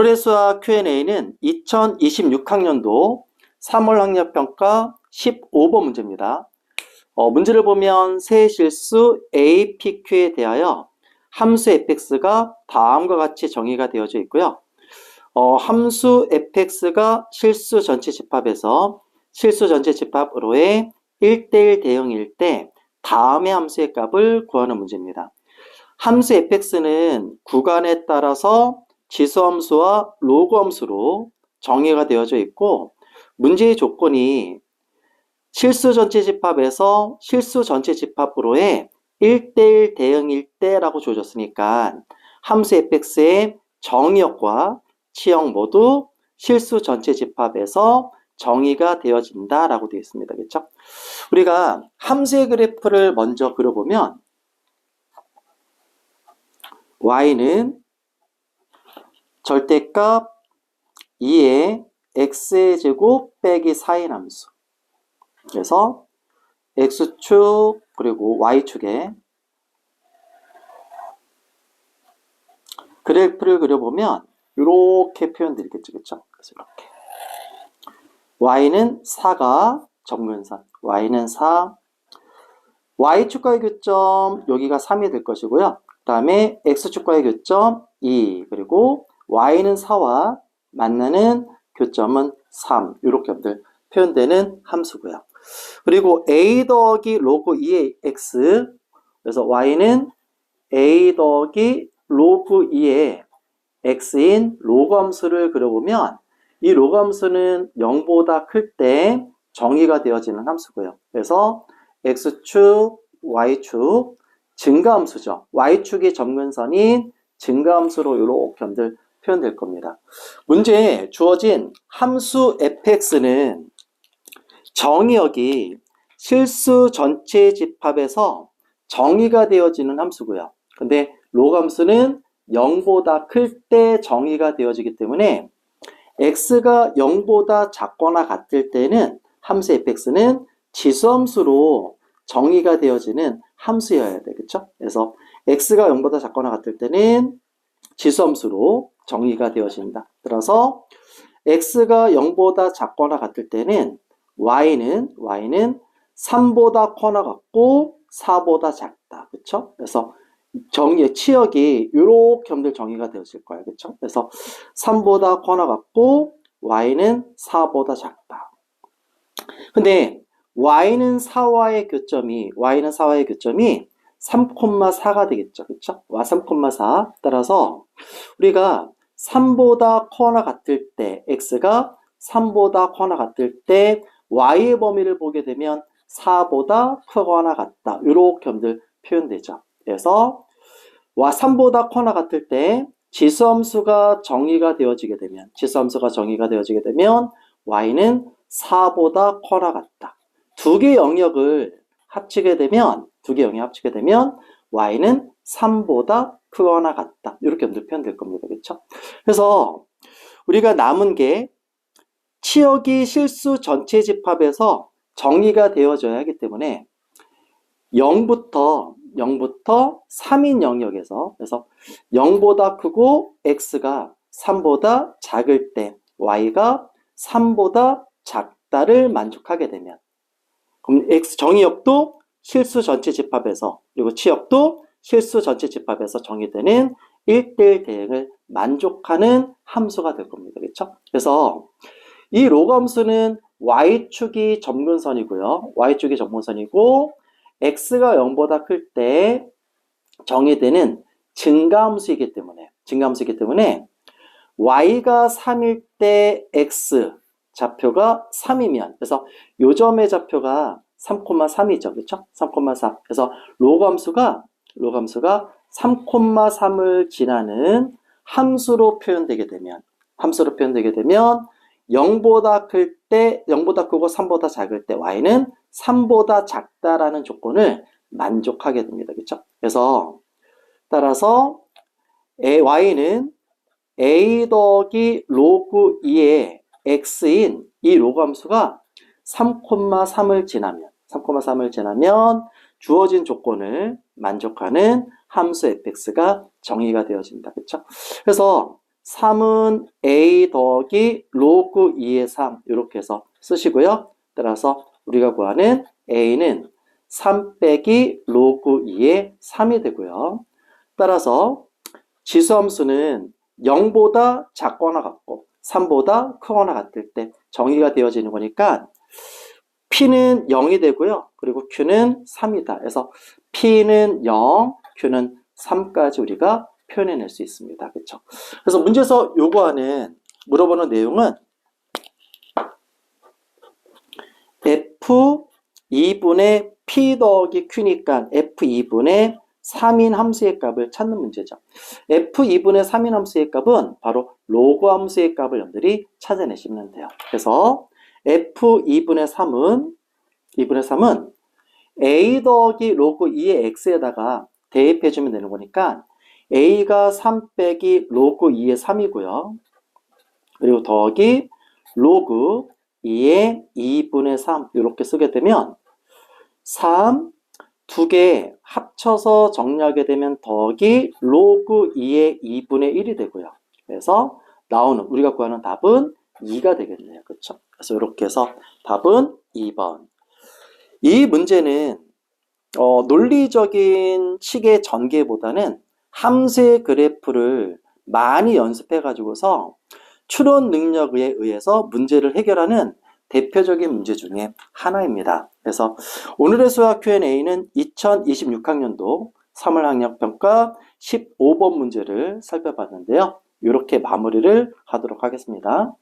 오늘의 수학 Q&A는 2026학년도 3월 학력평가 15번 문제입니다. 문제를 보면 세 실수 APQ에 대하여 함수 fx가 다음과 같이 정의가 되어져 있고요. 함수 fx가 실수 전체 집합에서 실수 전체 집합으로의 1대1 대응일 때 다음의 함수의 값을 구하는 문제입니다. 함수 fx는 구간에 따라서 지수함수와 로그함수로 정의가 되어져 있고, 문제의 조건이 실수 전체 집합에서 실수 전체 집합으로의 1대1 대응일 때라고 주어졌으니까 함수 fx의 정의역과 치역 모두 실수 전체 집합에서 정의가 되어진다라고 되어 있습니다. 그렇죠? 우리가 함수의 그래프를 먼저 그려보면 y는 절대값 2의 x의 제곱 빼기 4인 함수. 그래서 x축 그리고 y축에 그래프를 그려보면 이렇게 표현드리겠죠. 그렇죠? 그래서 이렇게 y는 4가 정근선, y는 4, y축과의 교점 여기가 3이 될 것이고요. 그 다음에 x축과의 교점 2, 그리고 y는 4와 만나는 교점은 3, 이렇게 표현되는 함수고요. 그리고 a 더하기 로그 2의 x, 그래서 y는 a 더하기 로그 2의 x인 로그 함수를 그려보면 이 로그 함수는 0보다 클 때 정의가 되어지는 함수고요. 그래서 x축, y축, 증가함수죠. y축이 점근선인 증가함수로 이렇게 표현될 겁니다. 문제에 주어진 함수 fx는 정의역이 실수 전체 집합에서 정의가 되어지는 함수고요. 근데 로그 함수는 0보다 클 때 정의가 되어지기 때문에 x가 0보다 작거나 같을 때는 함수 fx는 지수함수로 정의가 되어지는 함수여야 되겠죠? 그래서 x가 0보다 작거나 같을 때는 지수함수로 정의가 되어진다. 따라서 x가 0보다 작거나 같을 때는 y는 3보다 커나 같고 4보다 작다. 그렇죠? 그래서 정의의 치역이 이렇게 정의가 되어질 거예요. 그렇죠? 그래서 3보다 커나 같고 y는 4보다 작다. 근데 y는 4와의 교점이 3,4가 되겠죠. 그렇죠? 3,4. 따라서 우리가 3보다 커나 같을 때, x가 3보다 커나 같을 때 y의 범위를 보게 되면 4보다 크거나 같다. 이렇게 표현되죠. 그래서 3보다 커나 같을 때 지수함수가 정의가 되어지게 되면 y는 4보다 커나 같다. 두 개의 영역을 합치게 되면 y는 3보다 크거나 같다. 이렇게 표현될 겁니다. 그렇죠? 그래서 우리가 남은 게 치역이 실수 전체 집합에서 정의가 되어져야 하기 때문에 0부터 3인 영역에서, 그래서 0보다 크고 x가 3보다 작을 때 y가 3보다 작다를 만족하게 되면, 그럼 x 정의역도 실수 전체 집합에서, 그리고 치역도 실수 전체 집합에서 정의되는 1대1 대응을 만족하는 함수가 될 겁니다. 그렇죠? 그래서 이 로그 함수는 y축이 점근선이고요. x가 0보다 클 때 정의되는 증가함수이기 때문에 y가 3일 때 x 좌표가 3이면, 그래서 요 점의 좌표가 3,3이죠. 그렇죠? 3,4. 그래서 로그 함수가 3,3을 지나는 함수로 표현되게 되면 0보다 크고 3보다 작을 때 y는 3보다 작다라는 조건을 만족하게 됩니다. 그렇죠? 그래서 따라서 y는 a 더하기 로그 2의 x인 이 로그 함수가 3,3을 지나면 주어진 조건을 만족하는 함수 fx가 정의가 되어진다. 그렇죠? 그래서 3은 a 더하기 로그 2의 3 이렇게 해서 쓰시고요. 따라서 우리가 구하는 a는 3 빼기 로그 2의 3이 되고요. 따라서 지수함수는 0보다 작거나 같고 3보다 크거나 같을 때 정의가 되어지는 거니까 P는 0이 되고요. 그리고 Q는 3이다. 그래서 P는 0, Q는 3까지 우리가 표현해낼 수 있습니다. 그렇죠? 그래서 문제에서 요구하는 물어보는 내용은 F2분의 P 더하기 Q니까 F2분의 3인 함수의 값을 찾는 문제죠. F2분의 3인 함수의 값은 바로 로그 함수의 값을 여러분들이 찾아내시면 돼요. 그래서 F2분의 3은 A 더하기 로그 2의 X에다가 대입해주면 되는 거니까 A가 3 빼기 로그 2의 3이고요. 그리고 더하기 로그 2의 2분의 3 이렇게 쓰게 되면 3, 두 개 합쳐서 정리하게 되면 더하기 로그 2의 2분의 1이 되고요. 그래서 나오는 우리가 구하는 답은 2가 되겠네요. 그렇죠? 그래서 이렇게 해서 답은 2번. 이 문제는 논리적인 식의 전개보다는 함수의 그래프를 많이 연습해 가지고서 추론 능력에 의해서 문제를 해결하는 대표적인 문제 중에 하나입니다. 그래서 오늘의 수학 Q&A는 2026학년도 3월 학력평가 15번 문제를 살펴봤는데요. 이렇게 마무리를 하도록 하겠습니다.